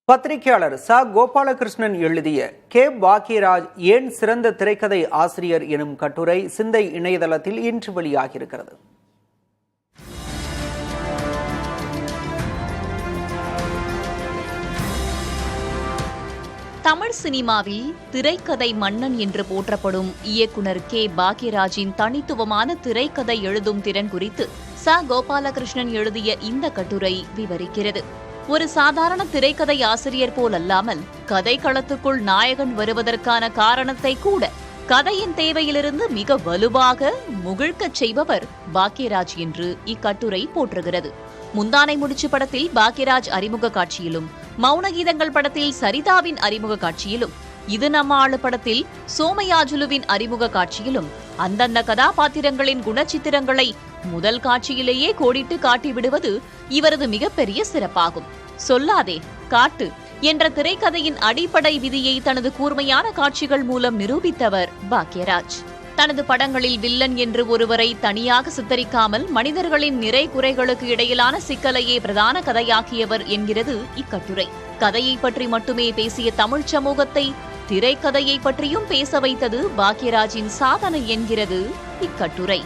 பத்திரிகையாளர் கோபாலகிருஷ்ணன் எழுதிய கே பாக்யராஜ் ஏன் சிறந்த திரைக்கதை ஆசிரியர் எனும் கட்டுரை சிந்தை இணையதளத்தில் இன்று வெளியாகியிருக்கிறது. தமிழ் சினிமாவில் திரைக்கதை மன்னன் என்று போற்றப்படும் இயக்குனர் கே பாக்யராஜின் தனித்துவமான திரைக்கதை எழுதும் திறன் குறித்து கோபாலகிருஷ்ணன் எழுதிய இந்த கட்டுரை விவரிக்கிறது. ஒரு சாதாரண திரைக்கதை ஆசிரியர் போலல்லாமல் கதைக்களத்துக்குள் நாயகன் வருவதற்கான காரணத்தை கூட கதையின் தேவையிலிருந்து மிக வலுவாக முகிழ்க்கச் செய்பவர் பாக்யராஜ் என்று இக்கட்டுரை போற்றுகிறது. முந்தானை முடிச்சு படத்தில் பாக்யராஜ் அறிமுக காட்சியிலும், மௌனகீதங்கள் படத்தில் சரிதாவின் அறிமுக காட்சியிலும், இது நம்ம ஆளு படத்தில் சோமயாஜுலுவின் அறிமுக காட்சியிலும் அந்தந்த கதாபாத்திரங்களின் குணச்சித்திரங்களை முதல் காட்சியிலேயே கோடிட்டு காட்டிவிடுவது இவரது மிகப்பெரிய சிறப்பாகும். சொல்லாதே காட்டு என்ற திரைக்கதையின் அடிப்படை விதியை தனது கூர்மையான காட்சிகள் மூலம் நிரூபித்தவர் பாக்யராஜ். தனது படங்களில் வில்லன் என்று ஒருவரை தனியாக சித்தரிக்காமல் மனிதர்களின் நிறை குறைகளுக்கு இடையிலான சிக்கலையே பிரதான கதையாக்கியவர் என்கிறது இக்கட்டுரை. கதையை பற்றி மட்டுமே பேசிய தமிழ் சமூகத்தை திரைக்கதையை பற்றியும் பேச வைத்தது பாக்யராஜின் சாதனை என்கிறது இக்கட்டுரை.